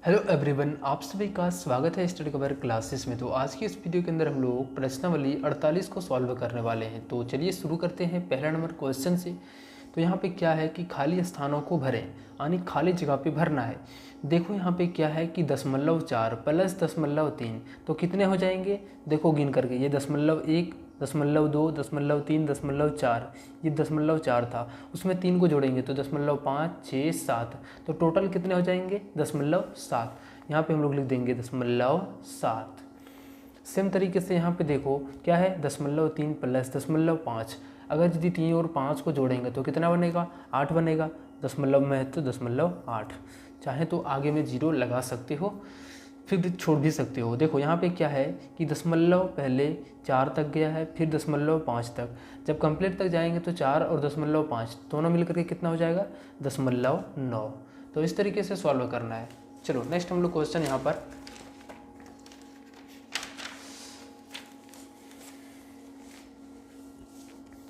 Hello everyone, आप सभी का स्वागत है स्टडी कवर क्लासेस में। तो आज की इस वीडियो के अंदर हम लोग प्रश्नावली 48 को सॉल्व करने वाले हैं। तो चलिए शुरू करते हैं पहला नंबर क्वेश्चन से। तो यहाँ पे क्या है कि खाली स्थानों को भरें, यानी खाली जगह पे भरना है। देखो यहाँ पे क्या है कि 0.4 प्लस 0.3 तो कितने हो जाएंगे, देखो गिन करके। ये 0.1, 0.2, 0.3, 0.4, ये 0.4 था, उसमें 3 को जोड़ेंगे तो 0.5, 6, 7, तो टोटल कितने हो जाएंगे 0.7। यहाँ पे हम लोग लिख देंगे 0.7। सेम तरीके से यहाँ पे देखो क्या है 0.3 प्लस 0.5, अगर यदि 3 और 5 को जोड़ेंगे तो कितना बनेगा 8 बनेगा। दशमलव में है तो 0.8, चाहे तो आगे में 0 लगा सकते हो, फिर भी छोड़ भी सकते हो। देखो यहाँ पे क्या है कि दशमलव पहले 4 तक गया है, फिर 0.5 तक, जब कंप्लीट तक जाएंगे तो 4 और 0.5 दोनों मिलकर के कितना हो जाएगा 0.9। तो इस तरीके से सॉल्व करना है। चलो नेक्स्ट हम लोग क्वेश्चन यहाँ पर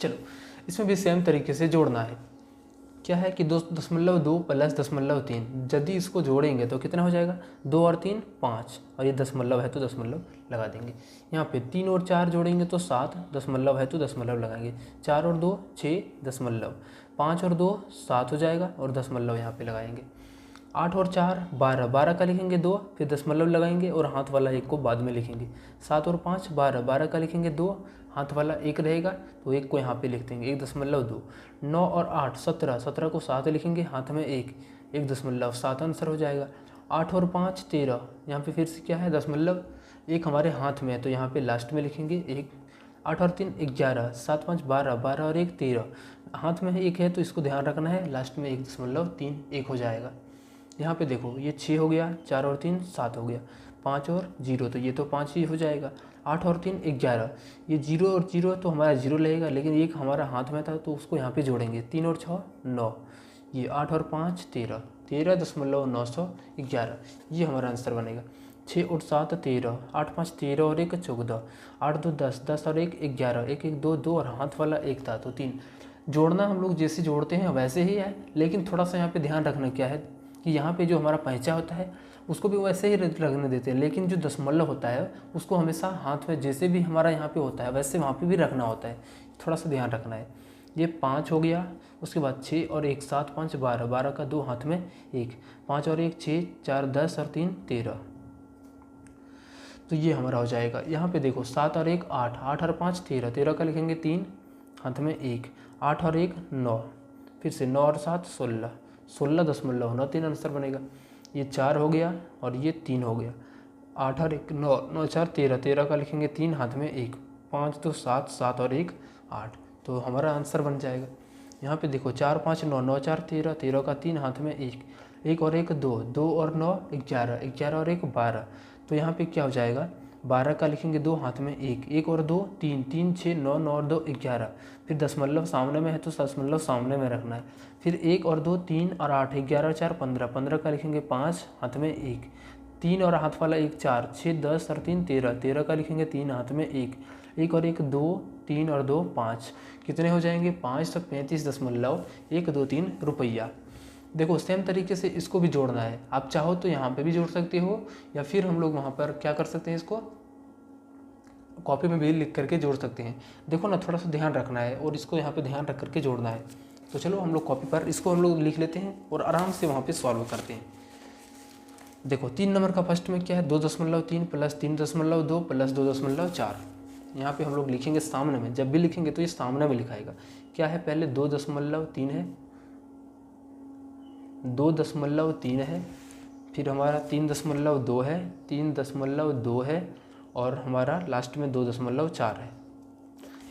चलो इसमें भी सेम तरीके से जोड़ना है। क्या है कि 2.2 प्लस 0.3, यदि इसको जोड़ेंगे तो कितना हो जाएगा 2 और 3 5, और ये दशमलव है तो दशमलव लगा देंगे। यहाँ पे 3 और 4 जोड़ेंगे तो 7, दशमलव है तो दशमलव लगाएंगे। 4 और 2 6 दशमलव, 5 और 2 7 हो जाएगा और दशमलव यहाँ पे लगाएंगे। 8 और 4 12, 12 का लिखेंगे 2, फिर दशमलव लगाएंगे और हाथ वाला 1 को बाद में लिखेंगे। 7 और 5 12, 12 का लिखेंगे 2, हाथ वाला 1 रहेगा तो 1 को यहाँ पे लिख देंगे 1.2। 9 और 8 17, 17 को 7 लिखेंगे, हाथ में 1, 1.7 आंसर हो जाएगा। 8 और 5 13, यहाँ पे फिर से क्या है दशमलव, 1 हमारे हाथ में है तो यहाँ पे लास्ट में लिखेंगे 1। 8 और 3 11, 7 5 12, 12 और 1 13, हाथ में 1 है तो इसको ध्यान रखना है, लास्ट में 1.3 1 हो जाएगा। यहाँ पे देखो ये 6 हो गया, 4 और 3 7 हो गया, 5 और 0 तो ये तो 5 ही हो जाएगा। 8 और 3 11, ये 0 और 0 तो हमारा 0 लगेगा, लेकिन एक हमारा हाथ में था तो उसको यहाँ पे जोड़ेंगे। 3 और 6 9, ये 8 और 5 13, 13.911, ये हमारा आंसर बनेगा। 6 और 7 13, 8 5 13 और 1 14, 8 2 10, 10 और 1 11, 1 1 2 2 और हाथ वाला 1 था तो 3। जोड़ना हम लोग जैसे जोड़ते हैं वैसे ही है, लेकिन थोड़ा सा यहाँ पे ध्यान रखना क्या है कि यहाँ पे जो हमारा पैंचा होता है उसको भी वैसे ही रखने देते हैं, लेकिन जो दशमलव होता है उसको हमेशा हाथ में जैसे भी हमारा यहाँ पे होता है वैसे वहाँ पे भी रखना होता है, थोड़ा सा ध्यान रखना है। ये 5 हो गया, उसके बाद 6 और 1 7 5 12, 12 का 2 हाथ में 1, 5 और 1 6, 4 10 और 3 13, तो ये हमारा हो जाएगा। यहाँ पे देखो 7 और 1 8, 8 और 5 13, 13 का लिखेंगे 3, हाथ में 1, 8 और 1 9, फिर से 9 और 7 16, 16.9 3 आंसर बनेगा। ये 4 हो गया और ये 3 हो गया। 8 और 1 9, 9 4 13, 13 का लिखेंगे 3, हाथ में 1, 5 2 7, 7 और 1 8, तो हमारा आंसर बन जाएगा। यहाँ पे देखो 4 5 9, 9 4 13, 13 का 3, हाथ में 1, 1 और 1 2, 2 और 9 11, 11 और 1 12, तो यहाँ पे क्या हो जाएगा 12 का लिखेंगे 2, हाथ में 1, 1 और 2 3, 3 6 9, 9 और 2 11, फिर दशमलव सामने में है तो दशमलव सामने में रखना है। फिर 1 और 2 3 और 8, 11 और 4 15, 15 का लिखेंगे 5, हाथ में 1, 3 और हाथ वाला 1 4, 6 10 और 3 13, 13 का लिखेंगे 3, हाथ में 1, 1 और 1 2, 3 और 2 5, कितने हो जाएंगे 535.123 रुपया। देखो सेम तरीके से इसको भी जोड़ना है, आप चाहो तो यहाँ पे भी जोड़ सकते हो, या फिर हम लोग वहाँ पर क्या कर सकते हैं, इसको कॉपी में भी लिख करके जोड़ सकते हैं। देखो ना, थोड़ा सा ध्यान रखना है और इसको यहाँ पे ध्यान रख करके जोड़ना है। तो चलो हम लोग कॉपी पर इसको हम लोग लिख लेते हैं और आराम से वहाँ पे सॉल्व करते हैं। देखो 3 नंबर का फर्स्ट में क्या है 2.3 प्लस 3.2 प्लस 2.4, यहाँ पे हम लोग लिखेंगे सामने में, जब भी लिखेंगे तो ये सामने में लिखाएगा। क्या है पहले 2.3 है, 2.3 है, फिर हमारा 3.2 है, 3.2 है, और हमारा लास्ट में 2.4 है।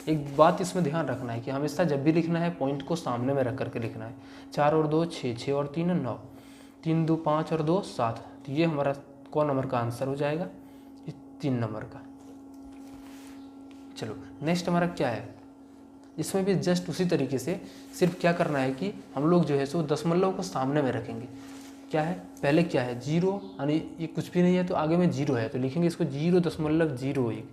एक बात इसमें ध्यान रखना है कि हमेशा जब भी लिखना है पॉइंट को सामने में रख करके लिखना है। 4 और 2 6, 6 और 3 9, 3 2 5 और 2 7, तो ये हमारा कौन नंबर का आंसर हो जाएगा, ये 3 नंबर का। चलो नेक्स्ट हमारा क्या है, इसमें भी जस्ट उसी तरीके से, सिर्फ क्या करना है कि हम लोग जो है सो दशमलव को सामने में रखेंगे। क्या है पहले क्या है 0, यानी ये कुछ भी नहीं है तो आगे में 0 है तो लिखेंगे इसको 0.01,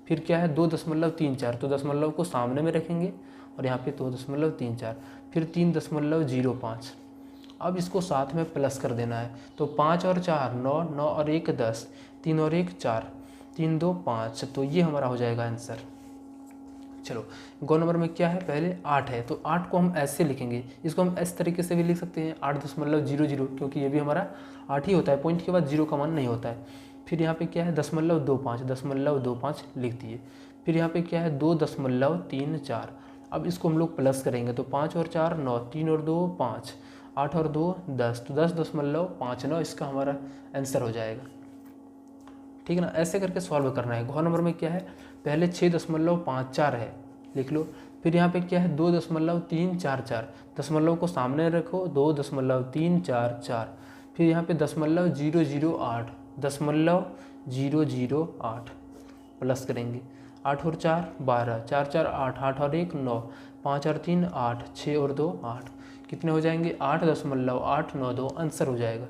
फिर क्या है 2.34, तो दशमलव को सामने में रखेंगे और यहाँ पे 2.34, फिर 3.05, अब इसको साथ में प्लस कर देना है, तो 5 और 4 9, 9 और 1 10, 3 और 1 4, 3 2 5, तो ये हमारा हो जाएगा आंसर। चलो गौ नंबर में क्या है, पहले 8 है, तो 8 को हम ऐसे लिखेंगे, इसको हम इस तरीके से भी लिख सकते हैं 8.00, क्योंकि ये भी हमारा 8 ही होता है, पॉइंट के बाद 0 का मान नहीं होता है। फिर यहाँ पे क्या है 0.25 लिख दिए। फिर यहाँ पे क्या है 2.34। अब इसको हम लोग प्लस करेंगे, तो 5 और 4 9, 3 और 2 5, 8 और 2 10, तो 10.59 इसका हमारा आंसर हो जाएगा। ठीक है ना, ऐसे करके सॉल्व करना है। घ नंबर में क्या है, पहले 6.54 है, लिख लो। फिर यहाँ पे क्या है 2.344, दशमलव को सामने रखो, 2.344। फिर यहाँ पे 0.008 प्लस करेंगे, 8 और 4 12, 4 4 8, 8 और 1 9, 5 और 3 8, 6 और 2 8, कितने हो जाएंगे 8.892 आंसर हो जाएगा।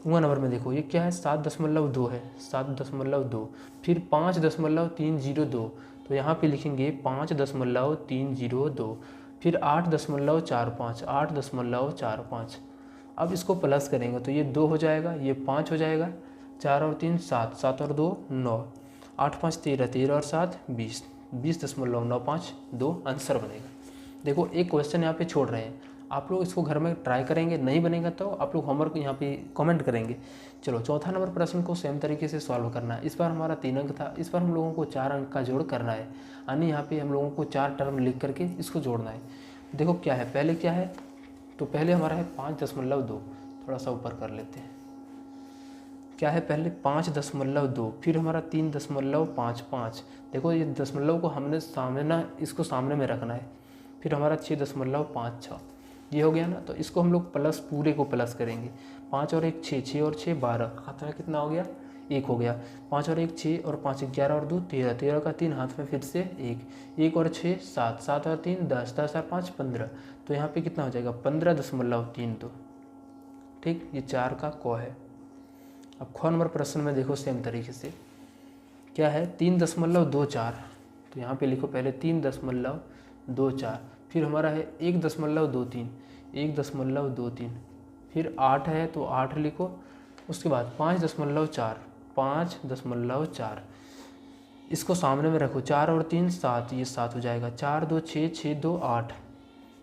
हुआ नंबर में देखो ये क्या है 7.2 है, 7.2। फिर 5.302, तो यहाँ पे लिखेंगे 5.302। फिर 8.45, 8.45। अब इसको प्लस करेंगे तो ये 2 हो जाएगा, ये 5 हो जाएगा, 4 और 3 7, 7 और 2 9, 8 5 13, 13 और 7 20, 20.952 आंसर बनेगा। देखो एक क्वेश्चन यहाँ पे छोड़ रहे हैं, आप लोग इसको घर में ट्राई करेंगे, नहीं बनेगा तो आप लोग होमवर्क यहाँ पे कमेंट करेंगे। चलो चौथा नंबर प्रश्न को सेम तरीके से सॉल्व करना है। इस बार हमारा 3 अंक था, इस बार हम लोगों को 4 अंक का जोड़ करना है, यानी यहाँ पे हम लोगों को 4 टर्म लिख करके इसको जोड़ना है। देखो क्या है, पहले क्या है, तो पहले हमारा है 5.2, थोड़ा सा ऊपर कर लेते हैं। क्या है पहले 5.2, फिर हमारा 3.55। देखो ये दशमलव को हमने सामने ना, इसको सामने में रखना है। फिर हमारा 6.56 ये हो गया ना, तो इसको हम लोग प्लस, पूरे को प्लस करेंगे। 5 और 1 6, 6 और 6 12, हाथ में कितना हो गया 1 हो गया। 5 और 1 6 और 5 11 और 2 13, 13 का 3 हाथ में फिर से 1, 1 और 6 7, 7 और 3 10, 10 और 5 15, तो यहाँ पे कितना हो जाएगा 15.32। ठीक, ये 4 का क है। अब ख नंबर प्रश्न में देखो सेम तरीके से क्या है 3.24, तो यहाँ पे लिखो पहले 3.24, फिर हमारा है 1.23, 1.23, फिर 8 है तो 8 लिखो, उसके बाद 5.4, 5.4, इसको सामने में रखो, 4 और 3 7, ये 7 हो जाएगा। 4 2 6, 6 2 8,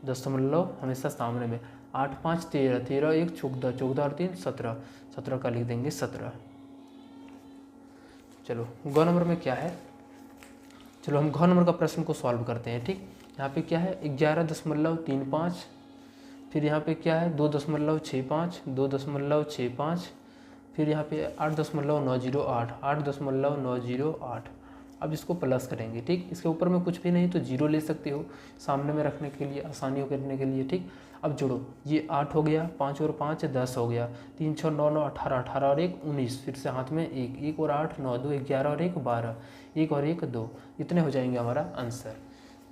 दशमलव हमेशा सामने में। 8 5 13, 13 1 14, 14 और 3 17, 17 का लिख देंगे 17। चलो ग नंबर में क्या है, चलो हम घ नंबर का प्रश्न को सॉल्व करते हैं। ठीक, यहाँ पे क्या है 11.35, फिर यहाँ पे क्या है 2.65, 2.65, फिर यहाँ पे 8.908, 8.908। अब इसको प्लस करेंगे। ठीक, इसके ऊपर में कुछ भी नहीं तो 0 ले सकते हो सामने में रखने के लिए, आसानी हो करने के लिए। ठीक, अब जोड़ो, ये 8 हो गया, 5 और 5 10 हो गया, 3 6 9 9 18, 18 और 1 19, फिर से हाथ में 1, 1 और 8 9 2 11 और 1 12, 1 और 1 2, इतने हो जाएंगे हमारा आंसर।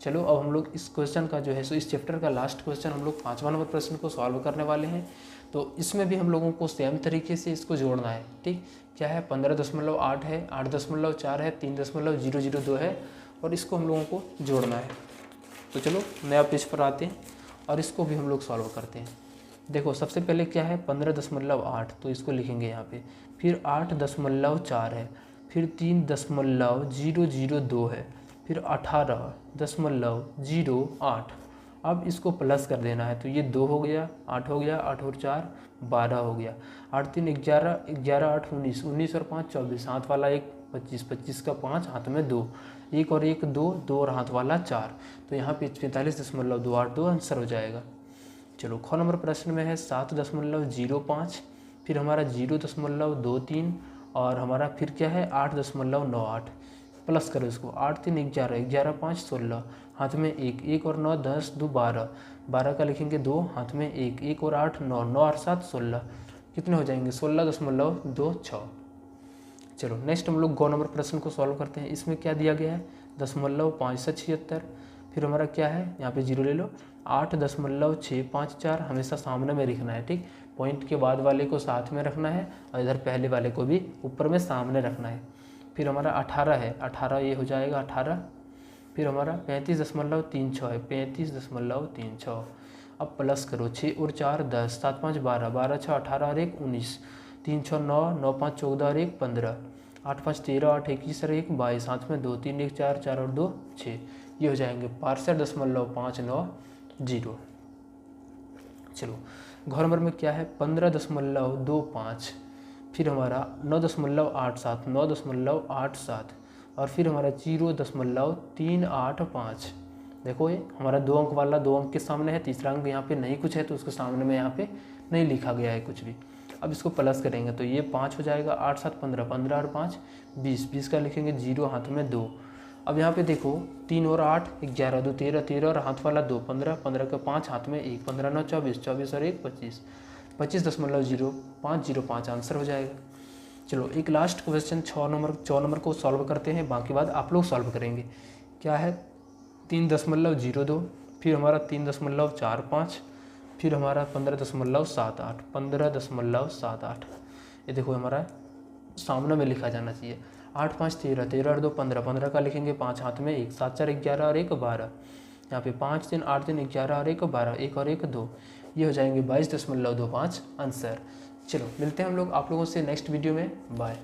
चलो अब हम लोग इस क्वेश्चन का जो है सो इस चैप्टर का लास्ट क्वेश्चन हम लोग 5वां नंबर प्रश्न को सॉल्व करने वाले हैं। तो इसमें भी हम लोगों को सेम तरीके से इसको जोड़ना है। ठीक, क्या है 15.8 है, 8.4 है, 3.002 है, और इसको हम लोगों को जोड़ना है। तो चलो नया पेज पर आते हैं और इसको भी हम लोग सॉल्व करते हैं। देखो सबसे पहले क्या है 15.8, तो इसको लिखेंगे यहाँ पे, फिर 8.4 है, फिर 3.002 है, फिर 18.08। अब इसको प्लस कर देना है, तो ये 2 हो गया, 8 हो गया, 8 और 4 12 हो गया, 8 3 11, 11 8 19, 19 और 5 24, हाथ वाला 1 25, 25 का 5 हाथ में 2, 1 और 1 2, 2 और हाथ वाला 4, तो यहाँ पे 45.282 आंसर हो जाएगा। चलो ख नंबर प्रश्न में है 7.05, फिर हमारा 0.23, और हमारा फिर क्या है 8.98। प्लस करो इसको, 8 3 11, 11 5 16, हाथ में 1, 1 और 9 10 2 12, 12 का लिखेंगे 2, हाथ में 1, 1 और 8 9, 9 और 7 16, कितने हो जाएंगे 16.26। चलो नेक्स्ट हम लोग गौ नंबर प्रश्न को सॉल्व करते हैं। इसमें क्या दिया गया है 0.576, फिर हमारा क्या है यहाँ पे 0 ले लो, 8.654 हमेशा सामने में लिखना है। ठीक, पॉइंट के बाद वाले को साथ में रखना है और इधर पहले वाले को भी ऊपर में सामने रखना है। फिर हमारा 18 है, 18 ये हो जाएगा 18, फिर हमारा 35.36 है, 35.36, अब प्लस करो, 6 और 4 10, 7 5 12, 12 6 18 और 1 19, 3 6 9, 9 5 14 और 1 15, 8 5 13, 8 21 और 1 22, हाथ में 2 3 1 4, 4 और 2 6। ये हो जाएंगे 62.59. चलो घर नंबर में क्या है 15.25, फिर हमारा 9.87, 9.87 और फिर हमारा 0.385। देखो ये हमारा 2 अंक वाला 2 अंक के सामने है, तीसरा अंक यहाँ पे नहीं कुछ है तो उसके सामने में यहाँ पे नहीं लिखा गया है कुछ भी। अब इसको प्लस करेंगे तो ये 5 हो जाएगा, 8 7 15, 15 और 5 20, 20 का लिखेंगे 0, हाथ में 2। अब यहाँ पे देखो 3 और 8 11, 2 13, 13 और हाथ वाला 2 15, 15 के 5 हाथ में 1, 15 9 24, 24 और 1 25, 25.0505 आंसर हो जाएगा। चलो एक लास्ट क्वेश्चन 6 नंबर को सॉल्व करते हैं, बाकी बात आप लोग सॉल्व करेंगे। क्या है 3.02, फिर हमारा 3.45, फिर हमारा 15.78, 15.78। ये देखो हमारा सामने में लिखा जाना चाहिए। 8 5 13, 13 और 2 15, 15 का लिखेंगे 5 हाथ में 1, 7 4 11 और 1 12, यहाँ पे 5 3 8 3 11 और 1 12, 1 और 1 2, ये हो जाएंगे 22.25 आंसर। चलो मिलते हैं हम लोग आप लोगों से नेक्स्ट वीडियो में, बाय।